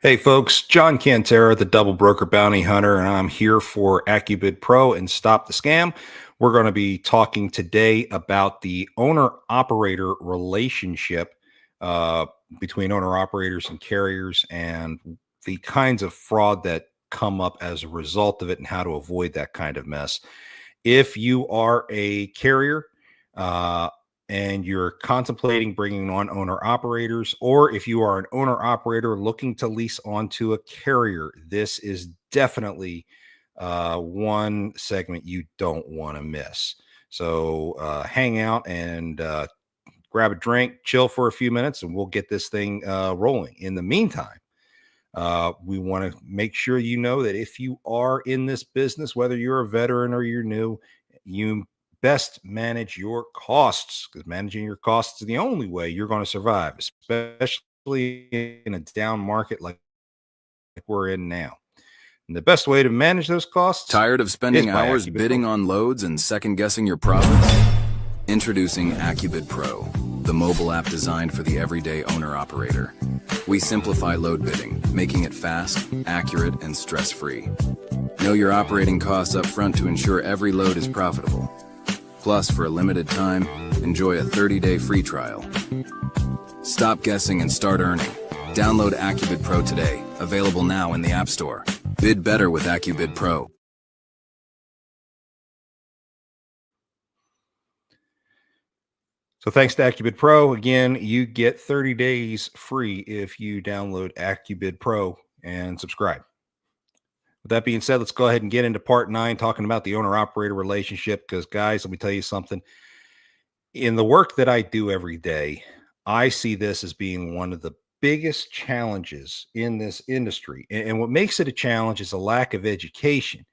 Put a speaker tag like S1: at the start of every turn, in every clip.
S1: Hey folks, John Cantera, the Double Broker Bounty Hunter, and I'm here for AccuBid Pro and Stop the Scam. We're going to be talking today about the owner-operator relationship uh, between owner-operators and carriers and the kinds of fraud that come up as a result of it and how to avoid that kind of mess. If you are a carrier, uh, and you're contemplating bringing on owner operators, or if you are an owner operator looking to lease onto a carrier, this is definitely one segment you don't want to miss. So hang out and grab a drink, chill for a few minutes, and we'll get this thing rolling. In the meantime, we want to make sure you know that if you are in this business, whether you're a veteran or you're new, you best manage your costs, because managing your costs is the only way you're going to survive, especially in a down market like we're in now. And the best way to manage those costs
S2: Tired of
S1: is
S2: spending
S1: by
S2: hours
S1: AccuBid
S2: bidding
S1: Pro.
S2: on loads and second-guessing your profits? Introducing AccuBid Pro, the mobile app designed for the everyday owner-operator. We simplify load bidding, making it fast, accurate, and stress-free. Know your operating costs up front to ensure every load is profitable. Plus, for a limited time, enjoy a 30-day free trial. Stop guessing and start earning. Download AccuBid Pro today, available now in the App Store. Bid better with AccuBid Pro.
S1: So thanks to AccuBid Pro, again, you get 30 days free if you download AccuBid Pro and subscribe. With that being said, let's go ahead and get into part 9, talking about the owner-operator relationship, because guys, let me tell you something. In the work that I do every day, I see this as being one of the biggest challenges in this industry. And what makes it a challenge is a lack of education.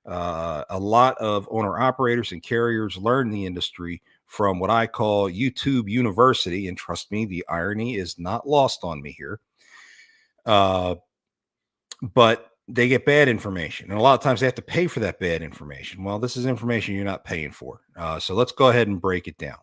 S1: A lot of owner operators and carriers learn the industry from what I call YouTube University. And trust me, the irony is not lost on me here. But they get bad information. And a lot of times they have to pay for that bad information. Well, this is information you're not paying for. So let's go ahead and break it down.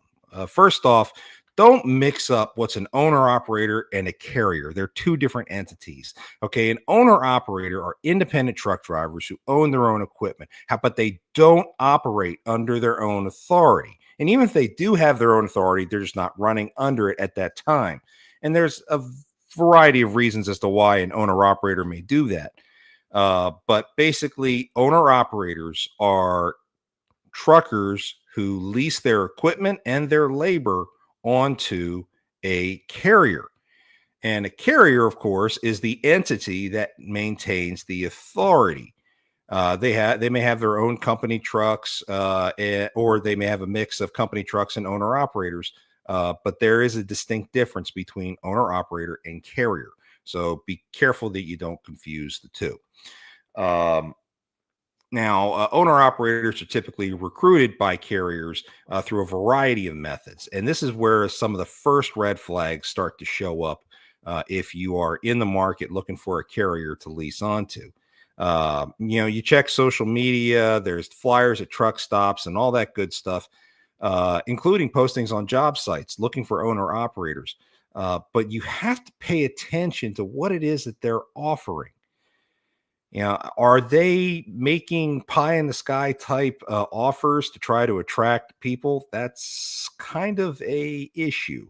S1: First off, don't mix up what's an owner operator and a carrier. They're two different entities. Okay. An owner operator are independent truck drivers who own their own equipment, but they don't operate under their own authority. And even if they do have their own authority, they're just not running under it at that time. And there's a variety of reasons as to why an owner operator may do that. But basically, owner operators are truckers who lease their equipment and their labor onto a carrier. And a carrier, of course, is the entity that maintains the authority. They may have their own company trucks, or they may have a mix of company trucks and owner operators. But there is a distinct difference between owner operator and carrier. So be careful that you don't confuse the two. Now, owner operators are typically recruited by carriers through a variety of methods. And this is where some of the first red flags start to show up if you are in the market looking for a carrier to lease onto. You check social media, there's flyers at truck stops and all that good stuff, including postings on job sites looking for owner operators. But you have to pay attention to what it is that they're offering. Are they making pie in the sky type offers to try to attract people? That's kind of a issue.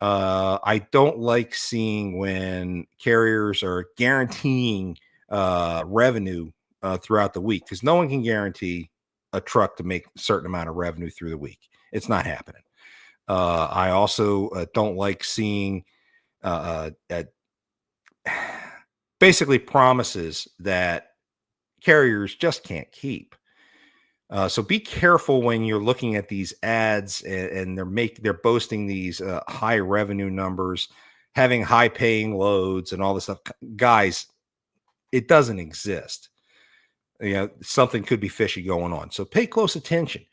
S1: I don't like seeing when carriers are guaranteeing revenue throughout the week, because no one can guarantee a truck to make a certain amount of revenue through the week. It's not happening. I also don't like seeing basically promises that carriers just can't keep. So be careful when you're looking at these ads and they're boasting these high revenue numbers, having high paying loads and all this stuff. Guys, it doesn't exist. Something could be fishy going on. So pay close attention.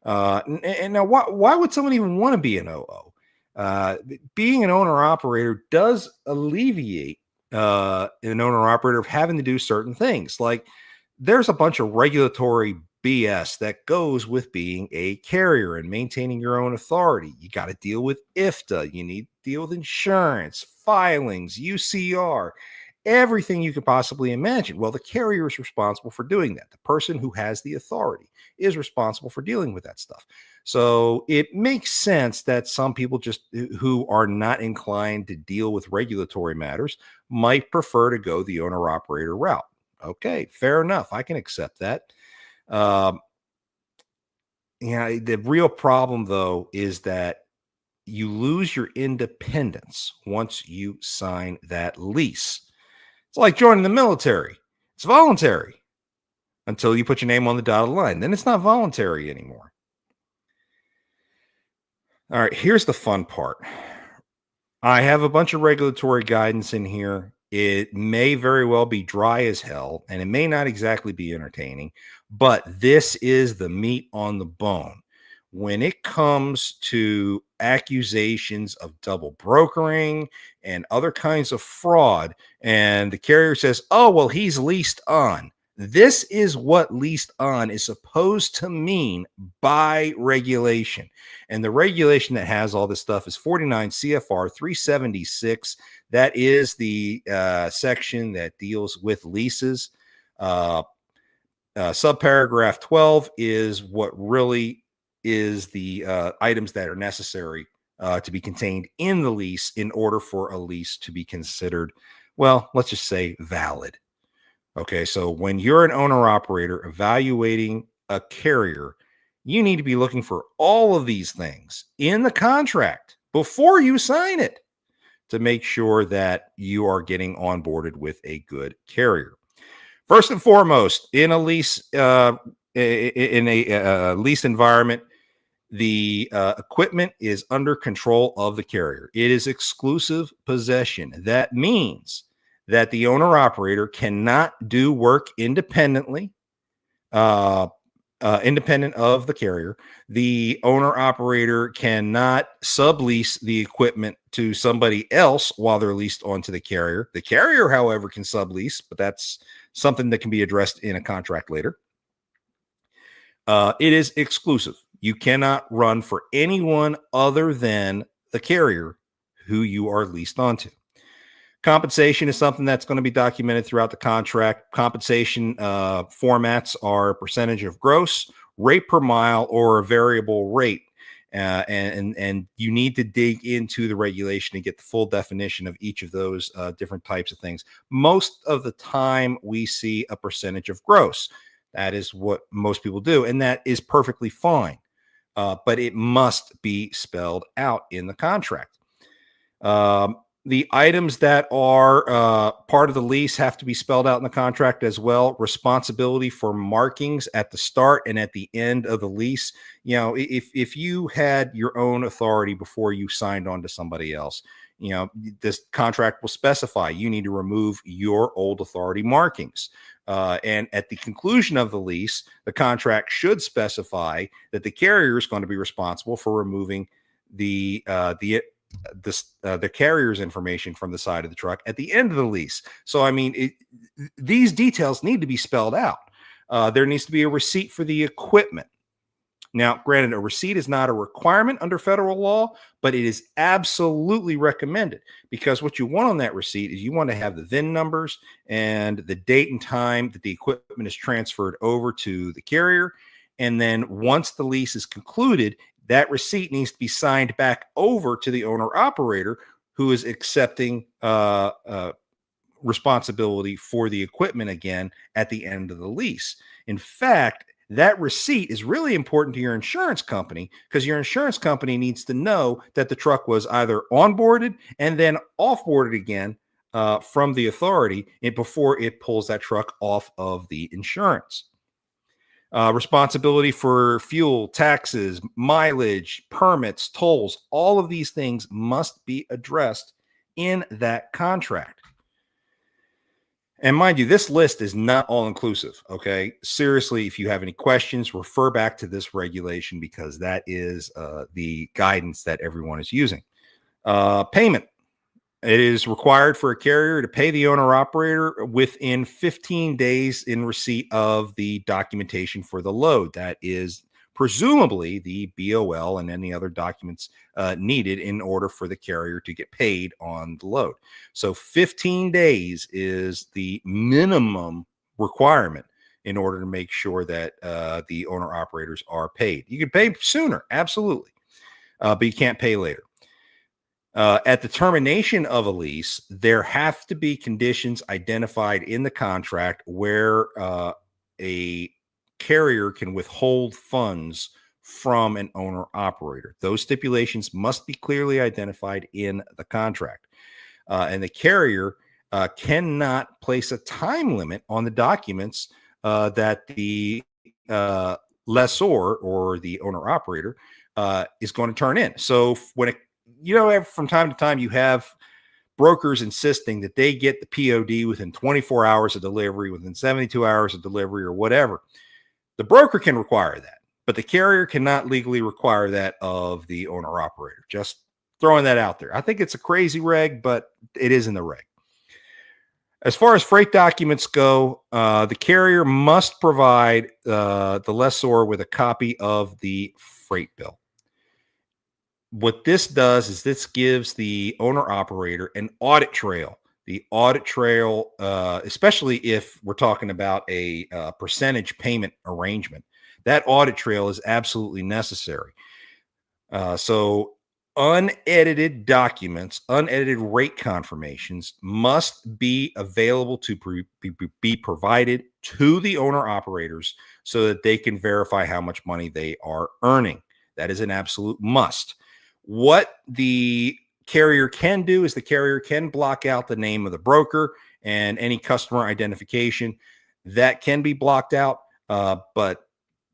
S1: And now, why would someone even want to be an OO? Being an owner operator does alleviate an owner operator of having to do certain things. Like, there's a bunch of regulatory BS that goes with being a carrier and maintaining your own authority. You got to deal with IFTA. You need to deal with insurance, filings, UCR. everything you could possibly imagine. Well, the carrier is responsible for doing that. The person who has the authority is responsible for dealing with that stuff. So it makes sense that some people just who are not inclined to deal with regulatory matters might prefer to go the owner operator route. Okay, fair enough. I can accept that. Um, the real problem, though, is that you lose your independence once you sign that lease. It's like joining the military. It's voluntary until you put your name on the dotted line. Then it's not voluntary anymore. All right, here's the fun part. I have a bunch of regulatory guidance in here. It may very well be dry as hell, and it may not exactly be entertaining, but this is the meat on the bone. When it comes to accusations of double brokering and other kinds of fraud, and the carrier says, oh, well, he's leased on. This is what leased on is supposed to mean by regulation. And the regulation that has all this stuff is 49 CFR 376. That is the section that deals with leases. Subparagraph 12 is what really is the items that are necessary to be contained in the lease in order for a lease to be considered, well, let's just say valid. Okay, so when you're an owner operator evaluating a carrier, you need to be looking for all of these things in the contract before you sign it to make sure that you are getting onboarded with a good carrier. First and foremost, in a lease, leased environment, the equipment is under control of the carrier. It is exclusive possession. That means that the owner operator cannot do work independently, independent of the carrier. The owner operator cannot sublease the equipment to somebody else while they're leased onto the carrier. The carrier, however, can sublease, but that's something that can be addressed in a contract later. It is exclusive. You cannot run for anyone other than the carrier who you are leased onto. Compensation is something that's going to be documented throughout the contract. Compensation formats are percentage of gross, rate per mile, or a variable rate. And you need to dig into the regulation and get the full definition of each of those different types of things. Most of the time, we see a percentage of gross. That is what most people do, and that is perfectly fine. But it must be spelled out in the contract. The items that are part of the lease have to be spelled out in the contract as well. Responsibility for markings at the start and at the end of the lease. You know, if you had your own authority before you signed on to somebody else, you know, this contract will specify you need to remove your old authority markings. And at the conclusion of the lease, the contract should specify that the carrier is going to be responsible for removing the carrier's information from the side of the truck at the end of the lease. So, I mean, these details need to be spelled out. There needs to be a receipt for the equipment. Now, granted, a receipt is not a requirement under federal law, but it is absolutely recommended because what you want on that receipt is you want to have the VIN numbers and the date and time that the equipment is transferred over to the carrier. And then once the lease is concluded, that receipt needs to be signed back over to the owner operator who is accepting responsibility for the equipment again at the end of the lease. In fact, that receipt is really important to your insurance company because your insurance company needs to know that the truck was either onboarded and then offboarded again from the authority before it pulls that truck off of the insurance. Responsibility for fuel, taxes, mileage, permits, tolls, all of these things must be addressed in that contract. And mind you, this list is not all inclusive. Okay. Seriously, if you have any questions, refer back to this regulation because that is the guidance that everyone is using. Payment. It is required for a carrier to pay the owner operator within 15 days in receipt of the documentation for the load. That is presumably the BOL and any other documents needed in order for the carrier to get paid on the load. So 15 days is the minimum requirement in order to make sure that the owner operators are paid. You can pay sooner, absolutely, but you can't pay later. At the termination of a lease, there have to be conditions identified in the contract where a carrier can withhold funds from an owner operator. Those stipulations must be clearly identified in the contract. And the carrier cannot place a time limit on the documents that the lessor or the owner operator is going to turn in. So when from time to time, you have brokers insisting that they get the POD within 24 hours of delivery, within 72 hours of delivery, or whatever. The broker can require that, but the carrier cannot legally require that of the owner operator. Just throwing that out there. I think it's a crazy reg, but it is in the reg. As far as freight documents go, the carrier must provide the lessor with a copy of the freight bill. What this does is this gives the owner operator an audit trail. The audit trail, especially if we're talking about a percentage payment arrangement, that audit trail is absolutely necessary. So unedited documents, unedited rate confirmations must be available to be provided to the owner operators so that they can verify how much money they are earning. That is an absolute must. What the carrier can do is the carrier can block out the name of the broker and any customer identification that can be blocked out. But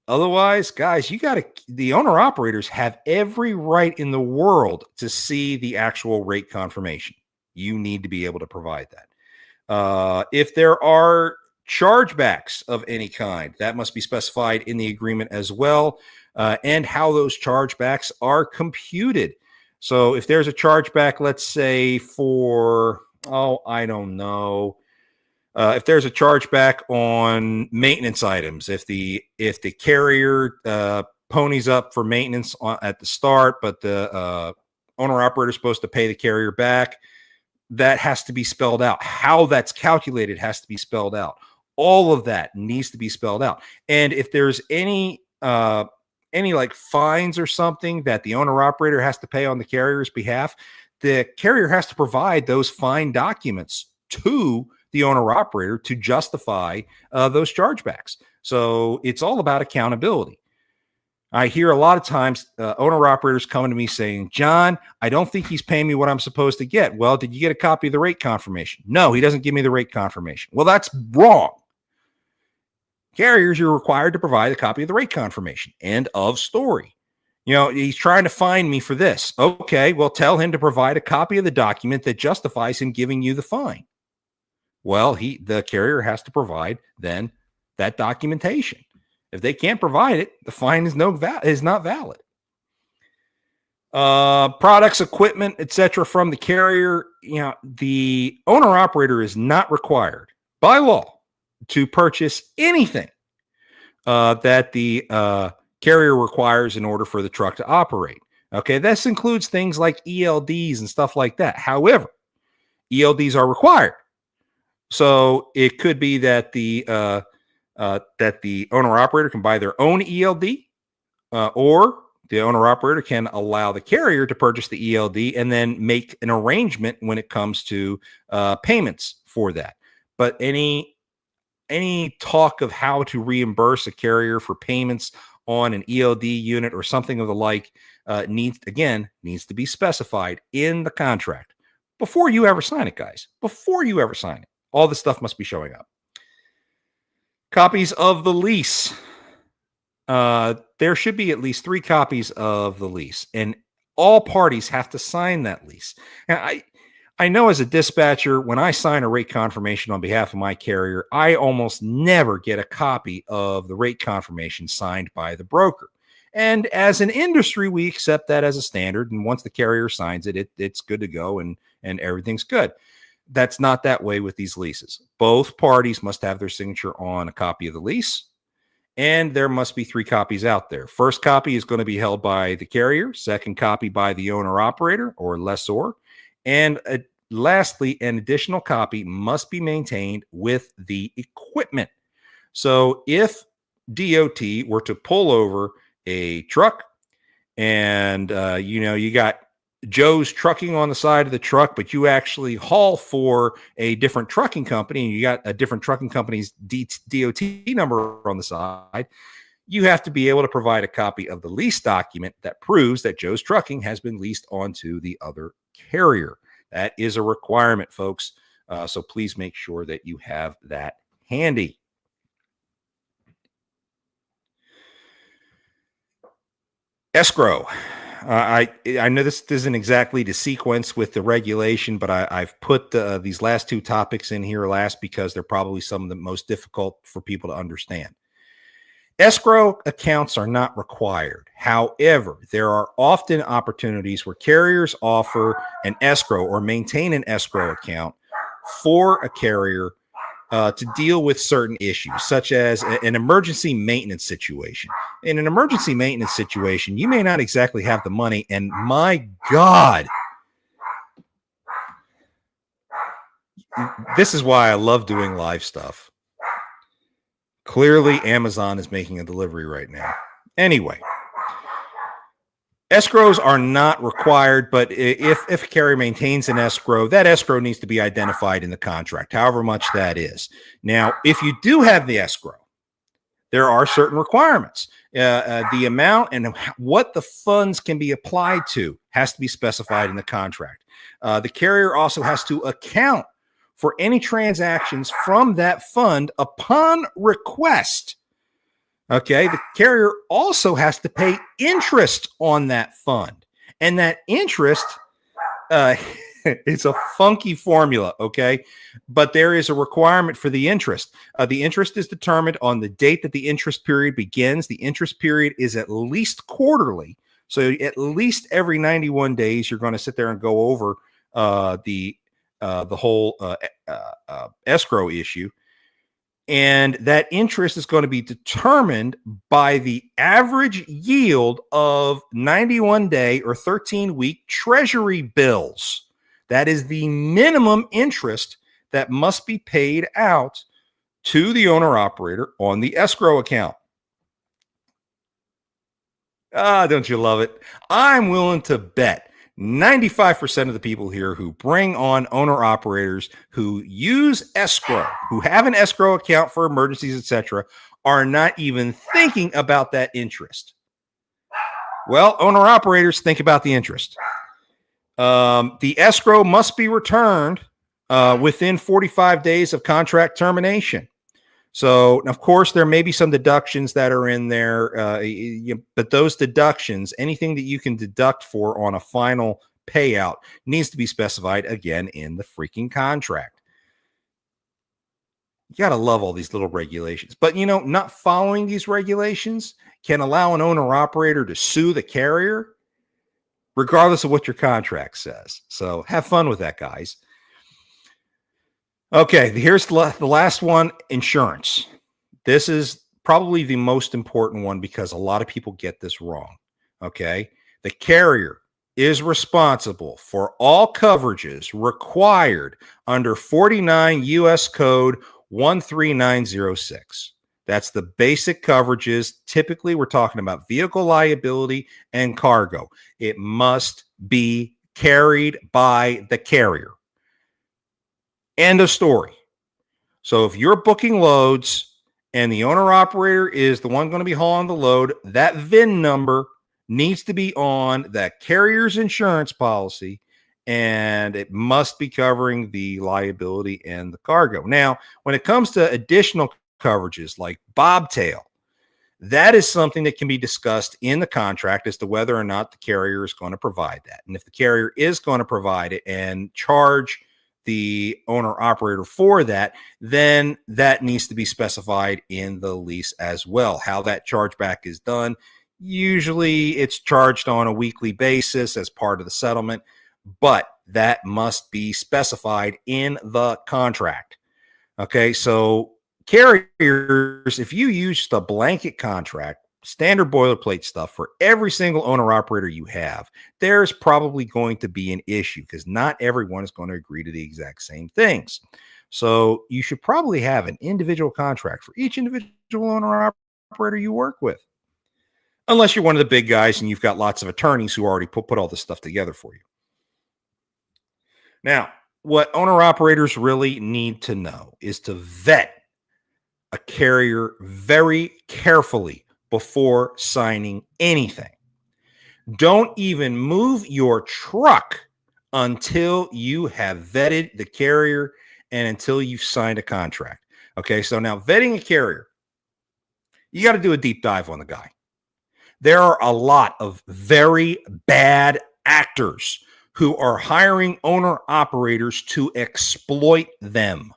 S1: otherwise, guys, the owner operators have every right in the world to see the actual rate confirmation. You need to be able to provide that. If there are chargebacks of any kind, that must be specified in the agreement as well, and how those chargebacks are computed. So if there's a chargeback, let's say for, I don't know, if there's a chargeback on maintenance items, if the carrier ponies up for maintenance at the start, but the owner operator is supposed to pay the carrier back, that has to be spelled out. How that's calculated has to be spelled out. All of that needs to be spelled out. And if there's any like fines or something that the owner operator has to pay on the carrier's behalf, the carrier has to provide those fine documents to the owner operator to justify those chargebacks. So it's all about accountability. I hear a lot of times owner operators coming to me saying, John, I don't think he's paying me what I'm supposed to get. Well, did you get a copy of the rate confirmation? No, he doesn't give me the rate confirmation. Well, that's wrong. Carriers, you're required to provide a copy of the rate confirmation. End of story. He's trying to fine me for this. Okay, well, tell him to provide a copy of the document that justifies him giving you the fine. Well, the carrier has to provide then that documentation. If they can't provide it, the fine is not valid. Products, equipment, etc. from the carrier, the owner operator is not required by law to purchase anything that the carrier requires in order for the truck to operate. Okay, this includes things like ELDs and stuff like that. However, ELDs are required. So it could be that the owner operator can buy their own ELD, or the owner operator can allow the carrier to purchase the ELD and then make an arrangement when it comes to payments for that. But any talk of how to reimburse a carrier for payments on an ELD unit or something of the like needs to be specified in the contract before you ever sign it, guys. Before you ever sign it, all this stuff must be showing up. Copies of the lease. There should be at least 3 copies of the lease, and all parties have to sign that lease. And I know as a dispatcher, when I sign a rate confirmation on behalf of my carrier, I almost never get a copy of the rate confirmation signed by the broker. And as an industry, we accept that as a standard. And once the carrier signs it, it's good to go and everything's good. That's not that way with these leases. Both parties must have their signature on a copy of the lease. and there must be 3 copies out there. First copy is going to be held by the carrier, second copy by the owner operator or lessor, and lastly, an additional copy must be maintained with the equipment. So if DOT were to pull over a truck and you got Joe's trucking on the side of the truck, but you actually haul for a different trucking company and you got a different trucking company's DOT number on the side, you have to be able to provide a copy of the lease document that proves that Joe's Trucking has been leased onto the other carrier. That is a requirement, folks. So please make sure that you have that handy. Escrow. I know this isn't exactly the sequence with the regulation, but I've put these last 2 topics in here last because they're probably some of the most difficult for people to understand. Escrow accounts are not required. However, there are often opportunities where carriers offer an escrow or maintain an escrow account for a carrier to deal with certain issues, such as an emergency maintenance situation. In an emergency maintenance situation, you may not exactly have the money, and my God, this is why I love doing live stuff. Clearly, Amazon is making a delivery right now. Anyway, escrows are not required, but if a carrier maintains an escrow, that escrow needs to be identified in the contract, however much that is. Now, if you do have the escrow, there are certain requirements. The amount and what the funds can be applied to has to be specified in the contract. The carrier also has to account for any transactions from that fund upon request. Okay, the carrier also has to pay interest on that fund. And that interest, it's a funky formula, okay? But there is a requirement for the interest. The interest is determined on the date that the interest period begins. The interest period is at least quarterly. So at least every 91 days, you're going to sit there and go over the whole escrow issue. And that interest is going to be determined by the average yield of 91-day or 13-week treasury bills. That is the minimum interest that must be paid out to the owner-operator on the escrow account. Ah, don't you love it? I'm willing to bet 95% of the people here who bring on owner operators who use escrow, who have an escrow account for emergencies, etc., are not even thinking about that interest. Well, owner operators, think about the interest. The escrow must be returned within 45 days of contract termination. So, of course, there may be some deductions that are in there, but those deductions, anything that you can deduct for on a final payout, needs to be specified again in the freaking contract. You got to love all these little regulations. But, not following these regulations can allow an owner-operator to sue the carrier, regardless of what your contract says. So have fun with that, guys. Okay, here's the last one, insurance. This is probably the most important one because a lot of people get this wrong, okay? The carrier is responsible for all coverages required under 49 U.S. Code 13906. That's the basic coverages. Typically, we're talking about vehicle liability and cargo. It must be carried by the carrier. End of story. So if you're booking loads and the owner operator is the one going to be hauling the load, that VIN number needs to be on that carrier's insurance policy, and it must be covering the liability and the cargo. Now, when it comes to additional coverages like bobtail, that is something that can be discussed in the contract as to whether or not the carrier is going to provide that. And if the carrier is going to provide it and charge the owner operator for that, then that needs to be specified in the lease as well. How that chargeback is done, usually it's charged on a weekly basis as part of the settlement, but that must be specified in the contract. Okay, so carriers, if you use the blanket contract, standard boilerplate stuff for every single owner operator you have, there's probably going to be an issue because not everyone is going to agree to the exact same things. So you should probably have an individual contract for each individual owner operator you work with, unless you're one of the big guys and you've got lots of attorneys who already put all this stuff together for you. Now, what owner operators really need to know is to vet a carrier very carefully before signing anything. Don't even move your truck until you have vetted the carrier and until you've signed a contract. Okay, so now vetting a carrier, you got to do a deep dive on the guy. There are a lot of very bad actors who are hiring owner operators to exploit them.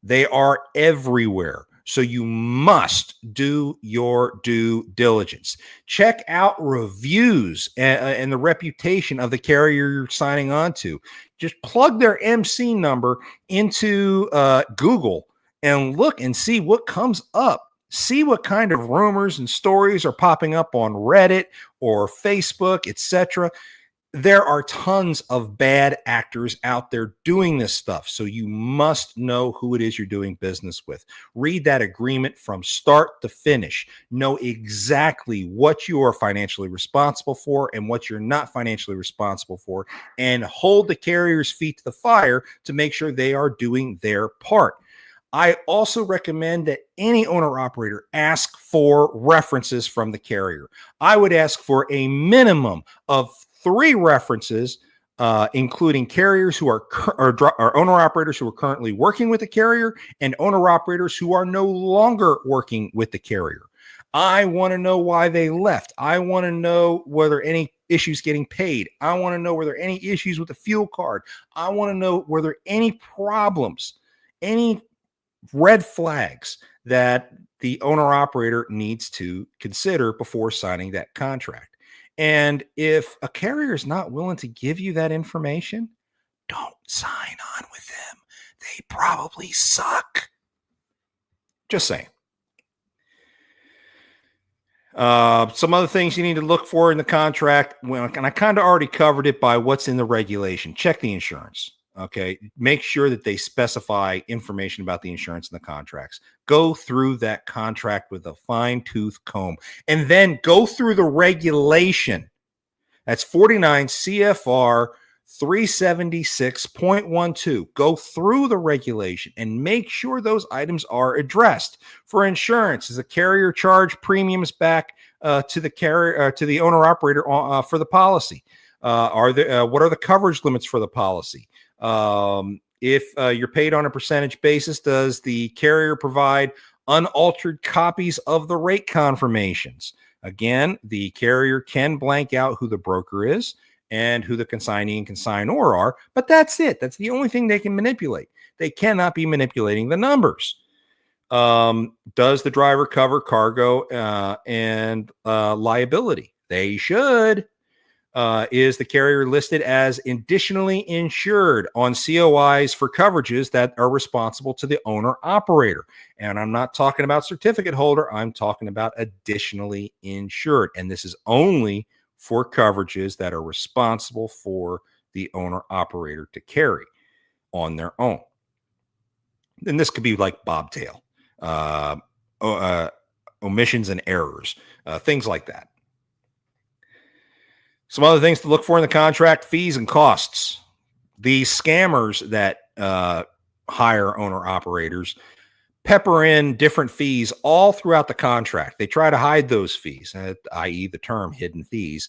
S1: They are everywhere. So you must do your due diligence. Check out reviews and the reputation of the carrier you're signing on to. Just plug their MC number into Google and look and see what comes up. See what kind of rumors and stories are popping up on Reddit or Facebook, etc. There are tons of bad actors out there doing this stuff. So you must know who it is you're doing business with. Read that agreement from start to finish. Know exactly what you are financially responsible for and what you're not financially responsible for, and hold the carrier's feet to the fire to make sure they are doing their part. I also recommend that any owner operator ask for references from the carrier. I would ask for a minimum of 3 references, including carriers who are owner operators who are currently working with the carrier and owner operators who are no longer working with the carrier. I want to know why they left. I want to know whether any issues getting paid. I want to know whether any issues with the fuel card. I want to know whether any problems, any red flags that the owner operator needs to consider before signing that contract. And if a carrier is not willing to give you that information, don't sign on with them. They probably suck. Just saying. Some other things you need to look for in the contract, and I kind of already covered it by what's in the regulation. Check the insurance. Okay. Make sure that they specify information about the insurance in the contracts. Go through that contract with a fine-tooth comb and then go through the regulation. That's 49 CFR 376.12. Go through the regulation and make sure those items are addressed. For insurance, does the carrier charge premiums back to the carrier, to the owner operator for the policy? What are the coverage limits for the policy? If you're paid on a percentage basis, does the carrier provide unaltered copies of the rate confirmations? Again, the carrier can blank out who the broker is and who the consignee and consignor are, but that's it. That's the only thing they can manipulate. They cannot be manipulating the numbers. Does the driver cover cargo and liability? They should. Is the carrier listed as additionally insured on COIs for coverages that are responsible to the owner operator? And I'm not talking about certificate holder. I'm talking about additionally insured. And this is only for coverages that are responsible for the owner operator to carry on their own. And this could be like bobtail, omissions and errors, things like that. Some other things to look for in the contract: fees and costs. The scammers that hire owner operators pepper in different fees all throughout the contract. They try to hide those fees, i.e. the term hidden fees.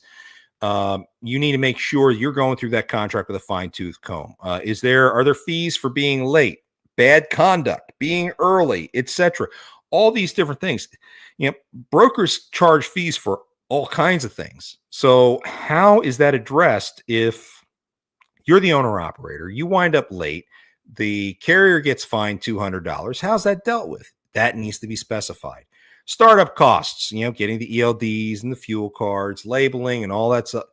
S1: You need to make sure you're going through that contract with a fine-tooth comb. Are there fees for being late, bad conduct, being early, etc.? All these different things. Brokers charge fees for all kinds of things. So how is that addressed if you're the owner operator, you wind up late, the carrier gets fined $200? How's that dealt with? That needs to be specified. Startup costs, getting the ELDs and the fuel cards, labeling and all that stuff.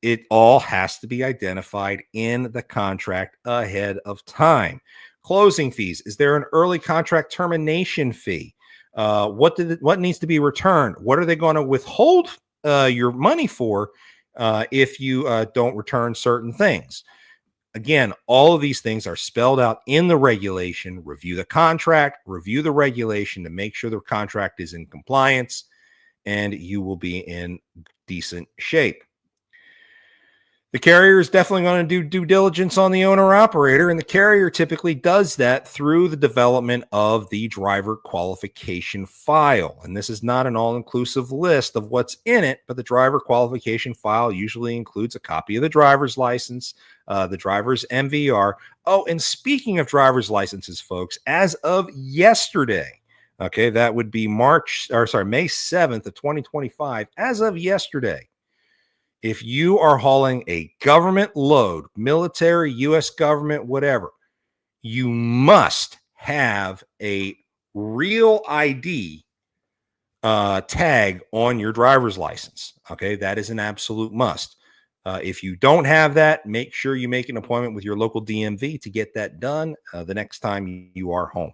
S1: It all has to be identified in the contract ahead of time. Closing fees. Is there an early contract termination fee? What needs to be returned? What are they going to withhold your money for if you don't return certain things? Again, all of these things are spelled out in the regulation. Review the contract, review the regulation to make sure the contract is in compliance, and you will be in decent shape. The carrier is definitely going to do due diligence on the owner operator, and the carrier typically does that through the development of the driver qualification file. And this is not an all-inclusive list of what's in it, but the driver qualification file usually includes a copy of the driver's license, the driver's MVR. Oh, and speaking of driver's licenses, folks, as of yesterday, okay, that would be May 7th of 2025, as of yesterday, if you are hauling a government load, military, U.S. government, whatever, you must have a real ID tag on your driver's license. Okay, that is an absolute must. If you don't have that, make sure you make an appointment with your local DMV to get that done the next time you are home.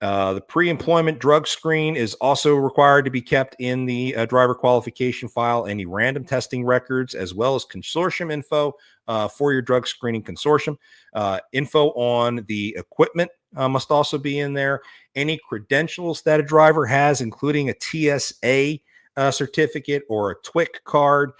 S1: The pre-employment drug screen is also required to be kept in the driver qualification file. Any random testing records, as well as consortium info for your drug screening consortium. Info on the equipment must also be in there. Any credentials that a driver has, including a TSA certificate or a TWIC card,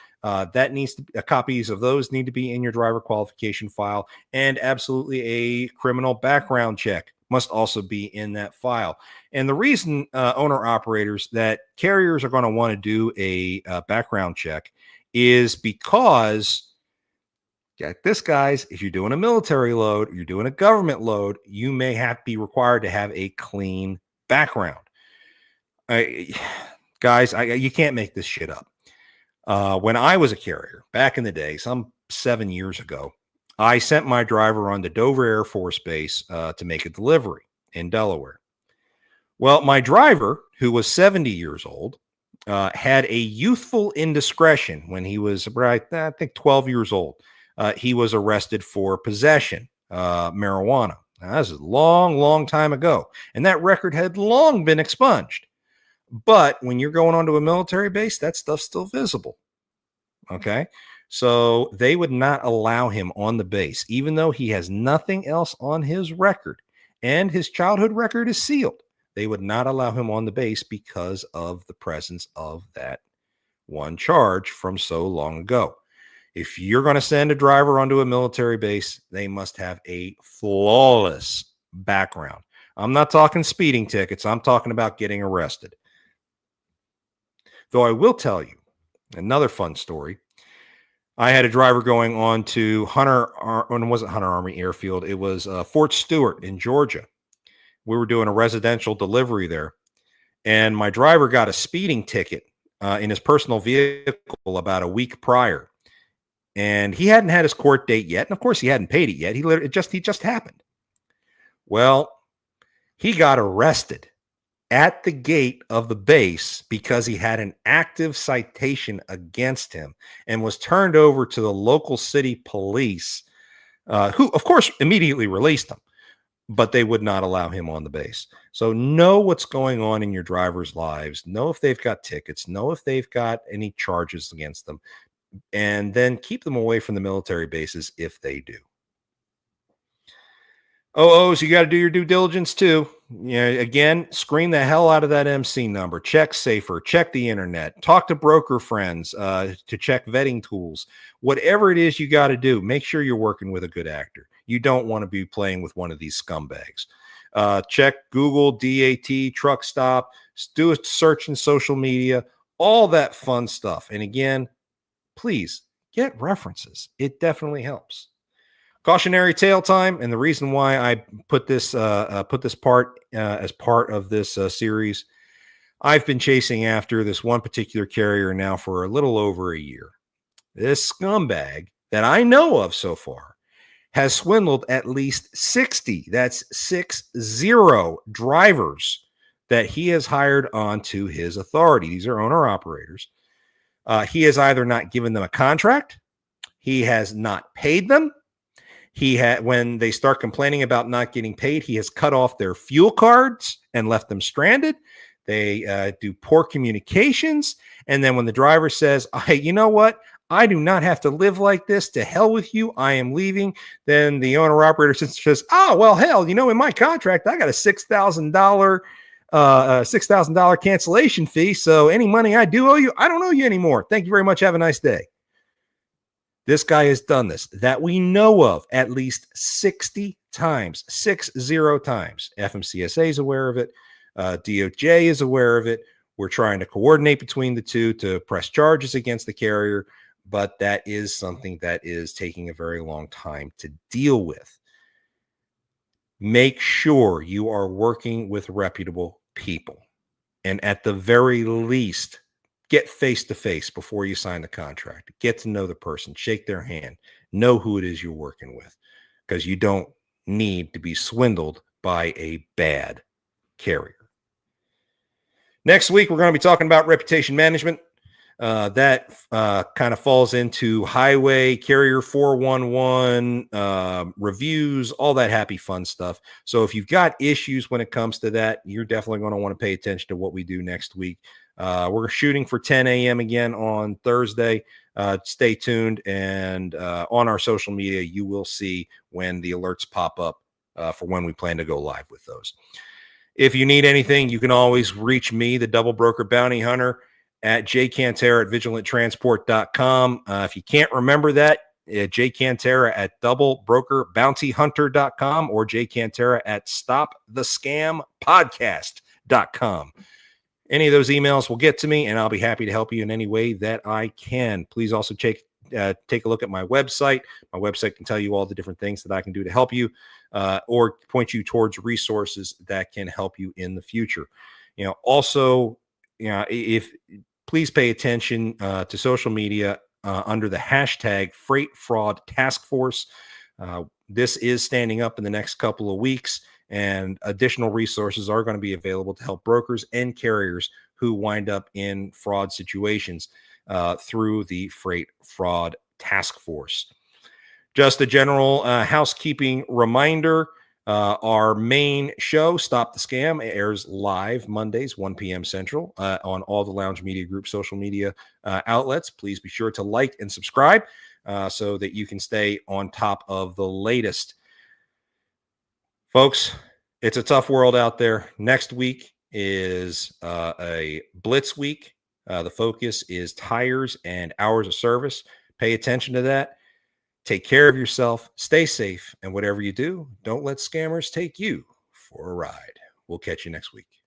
S1: copies of those need to be in your driver qualification file. And absolutely a criminal background check must also be in that file. And the reason owner operators that carriers are going to want to do a background check is because, get this, guys, if you're doing a military load, you're doing a government load, you may have to be required to have a clean background. Guys, you can't make this shit up. When I was a carrier back in the day, some 7 years ago, I sent my driver on to Dover Air Force Base to make a delivery in Delaware. Well, my driver, who was 70 years old, had a youthful indiscretion when he was, I think, 12 years old. He was arrested for possession, marijuana. Now, this is a long, long time ago, and that record had long been expunged. But when you're going onto a military base, that stuff's still visible. Okay. So they would not allow him on the base, even though he has nothing else on his record and his childhood record is sealed. They would not allow him on the base because of the presence of that one charge from so long ago. If you're going to send a driver onto a military base, they must have a flawless background. I'm not talking speeding tickets. I'm talking about getting arrested. Though I will tell you another fun story. I had a driver going on to it wasn't Hunter Army Airfield. It was Fort Stewart in Georgia. We were doing a residential delivery there. And my driver got a speeding ticket in his personal vehicle about a week prior. And he hadn't had his court date yet. And of course, he hadn't paid it yet. It just happened. Well, he got arrested at the gate of the base because he had an active citation against him and was turned over to the local city police, who, of course, immediately released him, but they would not allow him on the base. So know what's going on in your drivers' lives. Know if they've got tickets. Know if they've got any charges against them. And then keep them away from the military bases if they do. So you got to do your due diligence too. Again, screen the hell out of that MC number. Check Safer. Check the internet. Talk to broker friends to check vetting tools. Whatever it is you got to do, make sure you're working with a good actor. You don't want to be playing with one of these scumbags. Check Google, DAT, Truck Stop. Do a search in social media. All that fun stuff. And again, please get references. It definitely helps. Cautionary tale time, and the reason why I put this part as part of this series, I've been chasing after this one particular carrier now for a little over a year. This scumbag that I know of so far has swindled at least 60, that's 60 drivers that he has hired onto his authority. These are owner operators. He has either not given them a contract, he has not paid them, When they start complaining about not getting paid, he has cut off their fuel cards and left them stranded. They do poor communications. And then when the driver says, hey, you know what? I do not have to live like this. To hell with you. I am leaving. Then the owner operator says, oh, well, hell, in my contract, I got a $6,000 cancellation fee. So any money I do owe you, I don't owe you anymore. Thank you very much. Have a nice day. This guy has done this that we know of at least 60 times, 60 times. FMCSA is aware of it. DOJ is aware of it. We're trying to coordinate between the two to press charges against the carrier, but that is something that is taking a very long time to deal with. Make sure you are working with reputable people. And at the very least, get face-to-face before you sign the contract. Get to know the person. Shake their hand. Know who it is you're working with, because you don't need to be swindled by a bad carrier. Next week, we're going to be talking about reputation management. That kind of falls into highway, carrier 411, reviews, all that happy fun stuff. So if you've got issues when it comes to that, you're definitely going to want to pay attention to what we do next week. We're shooting for 10 a.m. again on Thursday. Stay tuned. And on our social media, you will see when the alerts pop up for when we plan to go live with those. If you need anything, you can always reach me, the Double Broker Bounty Hunter, at jcantera@vigilanttransport.com. If you can't remember that, jcantera@doublebrokerbountyhunter.com or jcantera@stopthescampodcast.com. Any of those emails will get to me, and I'll be happy to help you in any way that I can. Please also take a look at my website. My website can tell you all the different things that I can do to help you or point you towards resources that can help you in the future. Also, if please pay attention to social media under the hashtag Freight Fraud Task Force. This is standing up in the next couple of weeks, and additional resources are going to be available to help brokers and carriers who wind up in fraud situations through the Freight Fraud Task Force. Just a general housekeeping reminder. Our main show, Stop the Scam, airs live Mondays, 1 p.m. Central on all the Lounge Media Group social media outlets. Please be sure to like and subscribe so that you can stay on top of the latest. Folks, it's a tough world out there. Next week is a blitz week. The focus is tires and hours of service. Pay attention to that. Take care of yourself, stay safe, and whatever you do, don't let scammers take you for a ride. We'll catch you next week.